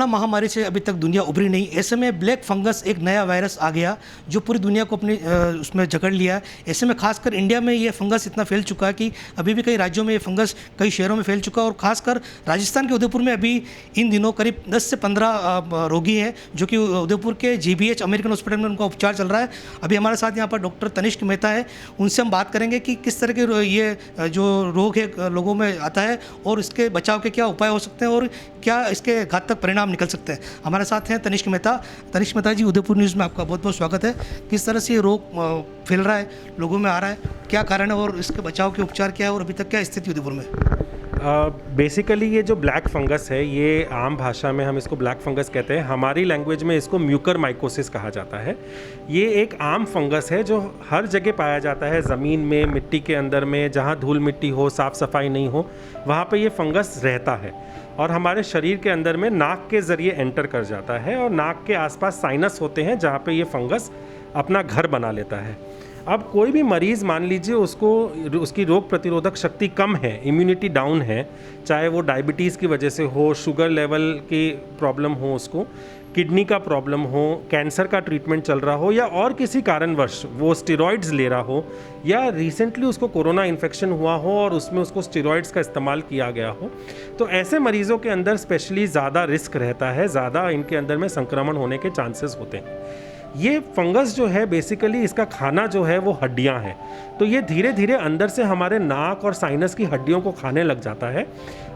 महामारी से अभी तक दुनिया उभरी नहीं, ऐसे में ब्लैक फंगस एक नया वायरस आ गया जो पूरी दुनिया को अपने उसमें जकड़ लिया। ऐसे में खासकर इंडिया में ये फंगस इतना फैल चुका है कि अभी भी कई राज्यों में ये फंगस कई शहरों में फैल चुका है, और खासकर राजस्थान के उदयपुर में अभी इन दिनों करीब 10 से 15 रोगी हैं जो कि उदयपुर के GBH अमेरिकन हॉस्पिटल में उनका उपचार चल रहा है। अभी हमारे साथ यहाँ पर डॉक्टर तनिष्क मेहता है, उनसे हम बात करेंगे कि किस तरह के ये जो रोग है लोगों में आता है और इसके बचाव के क्या उपाय हो सकते हैं और क्या इसके घातक परिणाम निकल सकते हैं। हमारे साथ हैं तनिष्क मेहता जी, उदयपुर न्यूज़ में आपका बहुत बहुत स्वागत है। किस तरह से ये रोग फैल रहा है, लोगों में आ रहा है, क्या कारण है और इसके बचाव के उपचार क्या है और अभी तक क्या स्थिति उदयपुर में? बेसिकली ये जो ब्लैक फंगस है, ये आम भाषा में हम इसको ब्लैक फंगस कहते हैं, हमारी लैंग्वेज में इसको म्यूकरमाइकोसिस कहा जाता है। ये एक आम फंगस है जो हर जगह पाया जाता है, ज़मीन में, मिट्टी के अंदर में, जहाँ धूल मिट्टी हो, साफ़ सफाई नहीं हो, वहाँ पे ये फंगस रहता है और हमारे शरीर के अंदर में नाक के ज़रिए एंटर कर जाता है और नाक के आसपास साइनस होते हैं जहाँ पे ये फंगस अपना घर बना लेता है। अब कोई भी मरीज़ मान लीजिए उसकी रोग प्रतिरोधक शक्ति कम है, इम्यूनिटी डाउन है, चाहे वो डायबिटीज़ की वजह से हो, शुगर लेवल की प्रॉब्लम हो, उसको किडनी का प्रॉब्लम हो, कैंसर का ट्रीटमेंट चल रहा हो, या और किसी कारणवश वो स्टेरॉइड्स ले रहा हो, या रिसेंटली उसको कोरोना इन्फेक्शन हुआ हो और उसमें उसको स्टेरॉइड्स का इस्तेमाल किया गया हो, तो ऐसे मरीज़ों के अंदर स्पेशली ज़्यादा रिस्क रहता है, ज़्यादा इनके अंदर में संक्रमण होने के चांसेस होते हैं। ये फंगस जो है बेसिकली इसका खाना जो है वो हड्डियां हैं, तो ये धीरे धीरे अंदर से हमारे नाक और साइनस की हड्डियों को खाने लग जाता है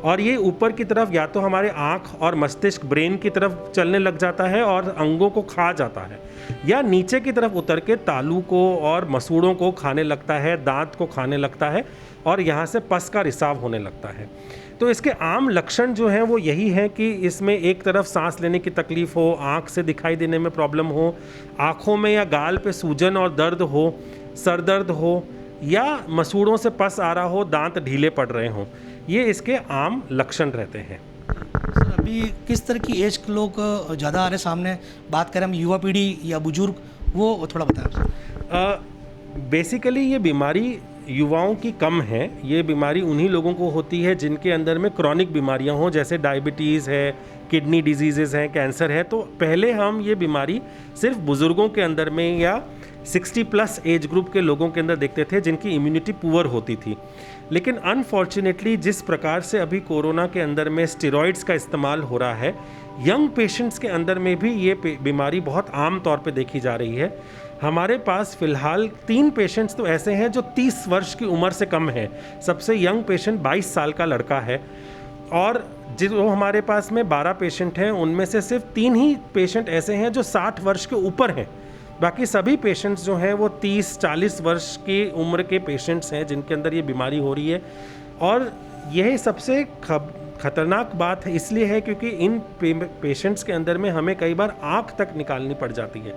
और ये ऊपर की तरफ या तो हमारे आँख और मस्तिष्क ब्रेन की तरफ चलने लग जाता है और अंगों को खा जाता है, या नीचे की तरफ उतर के तालू को और मसूड़ों को खाने लगता है, दांत को खाने लगता है और यहाँ से पस का रिसाव होने लगता है। तो इसके आम लक्षण जो हैं वो यही है कि इसमें एक तरफ सांस लेने की तकलीफ़ हो, आँख से दिखाई देने में प्रॉब्लम हो, आँखों में या गाल पे सूजन और दर्द हो, सर दर्द हो, या मसूड़ों से पस आ रहा हो, दांत ढीले पड़ रहे हों, ये इसके आम लक्षण रहते हैं। सर, अभी किस तरह की एज के लोग ज़्यादा आ रहे सामने, बात करें हम युवा पीढ़ी या बुजुर्ग, वो थोड़ा बताएं। बेसिकली ये बीमारी युवाओं की कम है, ये बीमारी उन्हीं लोगों को होती है जिनके अंदर में क्रॉनिक बीमारियां हों, जैसे डायबिटीज़ है, किडनी डिजीज़ेज़ हैं, कैंसर है। तो पहले हम ये बीमारी सिर्फ बुज़ुर्गों के अंदर में या 60+ एज ग्रुप के लोगों के अंदर देखते थे जिनकी इम्यूनिटी पुअर होती थी, लेकिन अनफॉर्चुनेटली जिस प्रकार से अभी कोरोना के अंदर में स्टेरॉइड्स का इस्तेमाल हो रहा है, यंग पेशेंट्स के अंदर में भी ये बीमारी बहुत आम तौर पे देखी जा रही है। हमारे पास फ़िलहाल 3 पेशेंट्स तो ऐसे हैं जो 30 वर्ष की उम्र से कम है। सबसे यंग पेशेंट 22 साल का लड़का है और जो हमारे पास में 12 पेशेंट हैं उनमें से सिर्फ 3 ही पेशेंट ऐसे हैं जो 60 वर्ष के ऊपर हैं। बाकी सभी पेशेंट्स जो हैं वो 30-40 वर्ष की उम्र के पेशेंट्स हैं जिनके अंदर ये बीमारी हो रही है। और यही सबसे खतरनाक बात है इसलिए है क्योंकि इन पेशेंट्स के अंदर में हमें कई बार आँख तक निकालनी पड़ जाती है।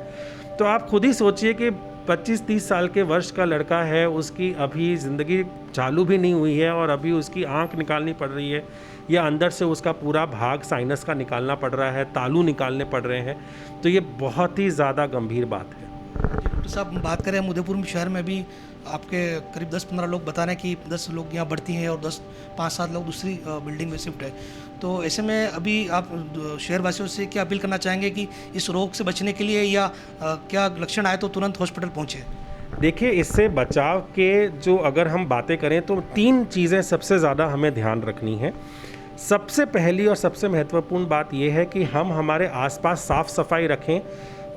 तो आप खुद ही सोचिए कि 25-30 साल के वर्ष का लड़का है, उसकी अभी ज़िंदगी चालू भी नहीं हुई है और अभी उसकी आँख निकालनी पड़ रही है, या अंदर से उसका पूरा भाग साइनस का निकालना पड़ रहा है, तालू निकालने पड़ रहे हैं, तो ये बहुत ही ज़्यादा गंभीर बात है। डॉक्टर साहब, बात करें हम उदयपुर शहर में भी आपके करीब 10-15 लोग बता रहे हैं कि 10 लोग यहाँ भर्ती हैं और 5-7 लोग दूसरी बिल्डिंग में शिफ्ट है। तो ऐसे में अभी आप शहरवासियों से क्या अपील करना चाहेंगे कि इस रोग से बचने के लिए या क्या लक्षण आए तो तुरंत हॉस्पिटल पहुँचे? देखिए, इससे बचाव के जो अगर हम बातें करें तो 3 चीज़ें सबसे ज़्यादा हमें ध्यान रखनी है। सबसे पहली और सबसे महत्वपूर्ण बात यह है कि हम हमारे आसपास साफ़ सफाई रखें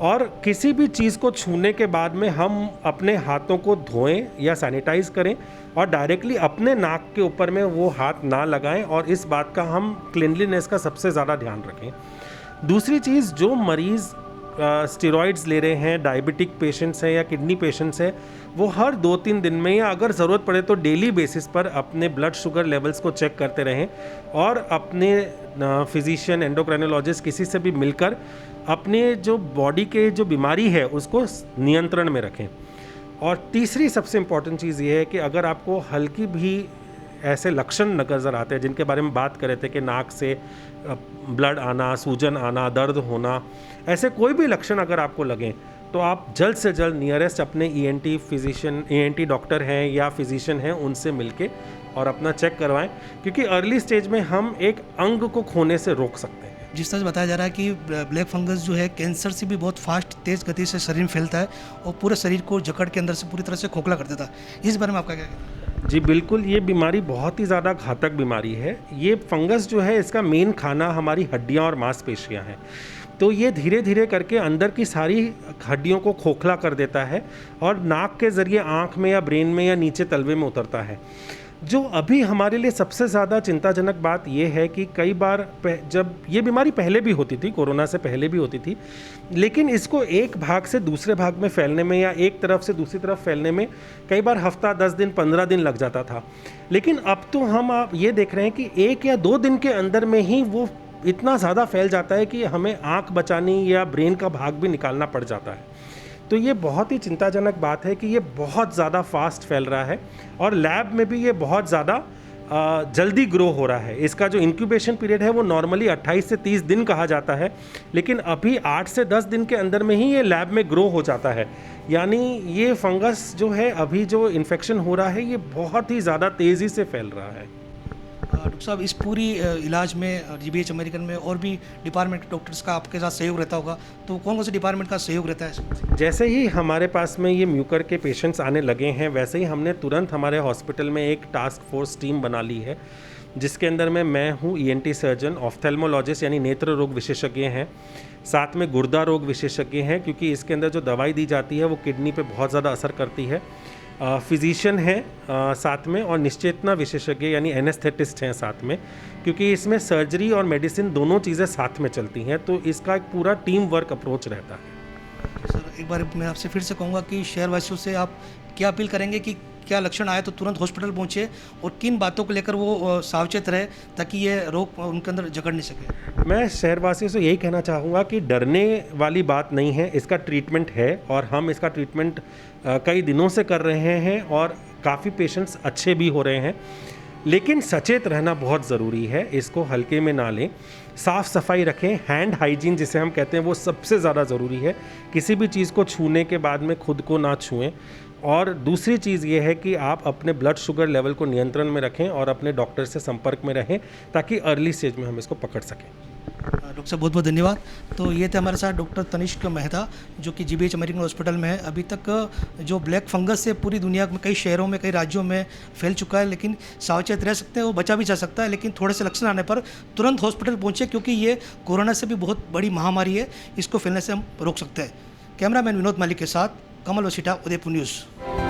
और किसी भी चीज़ को छूने के बाद में हम अपने हाथों को धोएं या सैनिटाइज़ करें और डायरेक्टली अपने नाक के ऊपर में वो हाथ ना लगाएं, और इस बात का हम क्लीनलीनेस का सबसे ज़्यादा ध्यान रखें। दूसरी चीज़, जो मरीज़ स्टेरॉइड्स ले रहे हैं, डायबिटिक पेशेंट्स हैं या किडनी पेशेंट्स हैं, वो हर 2-3 दिन में या अगर ज़रूरत पड़े तो डेली बेसिस पर अपने ब्लड शुगर लेवल्स को चेक करते रहें और अपने फिजिशियन, एंडोक्राइनोलॉजिस्ट किसी से भी मिलकर अपने जो बॉडी के जो बीमारी है उसको नियंत्रण में रखें। और तीसरी सबसे इम्पॉर्टेंट चीज़ ये है कि अगर आपको हल्की भी ऐसे लक्षण नज़र आते हैं जिनके बारे में बात कर रहे थे कि नाक से ब्लड आना, सूजन आना, दर्द होना, ऐसे कोई भी लक्षण अगर आपको लगें तो आप जल्द से जल्द नियरेस्ट अपने ENT डॉक्टर हैं या फिजिशियन हैं उनसे मिलके और अपना चेक करवाएं, क्योंकि अर्ली स्टेज में हम एक अंग को खोने से रोक सकते हैं। जिस तरह से बताया जा रहा है कि ब्लैक फंगस जो है कैंसर से भी बहुत फास्ट तेज़ गति से शरीर में फैलता है और पूरे शरीर को जकड़ के अंदर से पूरी तरह से खोखला कर देता है। इस बारे में आपका क्या कहना है? जी बिल्कुल, ये बीमारी बहुत ही ज़्यादा घातक बीमारी है। ये फंगस जो है इसका मेन खाना हमारी हड्डियाँ और मांसपेशियाँ हैं। तो ये धीरे धीरे करके अंदर की सारी हड्डियों को खोखला कर देता है और नाक के ज़रिए आँख में या ब्रेन में या नीचे तलवे में उतरता है। जो अभी हमारे लिए सबसे ज़्यादा चिंताजनक बात यह है कि कई बार जब ये बीमारी पहले भी होती थी, कोरोना से पहले भी होती थी, लेकिन इसको एक भाग से दूसरे भाग में फैलने में या एक तरफ से दूसरी तरफ फैलने में कई बार हफ्ता 10 दिन 15 दिन लग जाता था। लेकिन अब तो हम आप ये देख रहे हैं कि 1 या 2 दिन के अंदर में ही वो इतना ज़्यादा फैल जाता है कि हमें आँख बचानी या ब्रेन का भाग भी निकालना पड़ जाता है। तो ये बहुत ही चिंताजनक बात है कि ये बहुत ज़्यादा फास्ट फैल रहा है और लैब में भी ये बहुत ज़्यादा जल्दी ग्रो हो रहा है। इसका जो इंक्यूबेशन पीरियड है वो नॉर्मली 28 से 30 दिन कहा जाता है, लेकिन अभी 8 से 10 दिन के अंदर में ही ये लैब में ग्रो हो जाता है। यानी ये फंगस जो है, अभी जो इन्फेक्शन हो रहा है, ये बहुत ही ज़्यादा तेज़ी से फैल रहा है। डॉक्टर साहब, इस पूरी इलाज में जीबीएच अमेरिकन में और भी डिपार्टमेंट के डॉक्टर्स का आपके साथ सहयोग रहता होगा, तो कौन कौन से डिपार्टमेंट का सहयोग रहता है? जैसे ही हमारे पास में ये म्यूकर के पेशेंट्स आने लगे हैं, वैसे ही हमने तुरंत हमारे हॉस्पिटल में एक टास्क फोर्स टीम बना ली है, जिसके अंदर में मैं हूँ ENT सर्जन, ऑफ्थेल्मोलॉजिस्ट यानी नेत्र रोग विशेषज्ञ हैं, साथ में गुर्दा रोग विशेषज्ञ हैं, क्योंकि इसके अंदर जो दवाई दी जाती है वो किडनी पे बहुत ज़्यादा असर करती है। फिजिशियन है साथ में, और निश्चेतना विशेषज्ञ यानी एनेस्थेटिस्ट हैं साथ में, क्योंकि इसमें सर्जरी और मेडिसिन दोनों चीज़ें साथ में चलती हैं, तो इसका एक पूरा टीम वर्क अप्रोच रहता है। सर, एक बार मैं आपसे फिर से कहूँगा कि शहरवासियों से आप क्या अपील करेंगे कि क्या लक्षण आए तो तुरंत हॉस्पिटल पहुँचे और किन बातों को लेकर वो सावचेत रहे ताकि ये रोग उनके अंदर जकड़ नहीं सके? मैं शहरवासियों से यही कहना चाहूँगा कि डरने वाली बात नहीं है, इसका ट्रीटमेंट है और हम इसका ट्रीटमेंट कई दिनों से कर रहे हैं और काफ़ी पेशेंट्स अच्छे भी हो रहे हैं। लेकिन सचेत रहना बहुत ज़रूरी है, इसको हल्के में ना लें, साफ़ सफाई रखें, हैंड हाइजीन जिसे हम कहते हैं वो सबसे ज़्यादा ज़रूरी है। किसी भी चीज़ को छूने के बाद में खुद को ना छुएं। और दूसरी चीज़ ये है कि आप अपने ब्लड शुगर लेवल को नियंत्रण में रखें और अपने डॉक्टर से संपर्क में रहें ताकि अर्ली स्टेज में हम इसको पकड़ सकें। डॉक्टर साहब, बहुत बहुत धन्यवाद। तो ये थे हमारे साथ डॉक्टर तनिष्क मेहता, जो कि जीबीएच अमेरिकन हॉस्पिटल में है। अभी तक जो ब्लैक फंगस से पूरी दुनिया में कई शहरों में, कई राज्यों में फैल चुका है, लेकिन सावचेत रह सकते हैं, वो बचा भी जा सकता है, लेकिन थोड़े से लक्षण आने पर तुरंत हॉस्पिटल पहुँचे, क्योंकि ये कोरोना से भी बहुत बड़ी महामारी है, इसको फैलने से हम रोक सकते हैं। कैमरामैन विनोद मालिक के साथ कमल वसीटा, उदयपुर न्यूज़।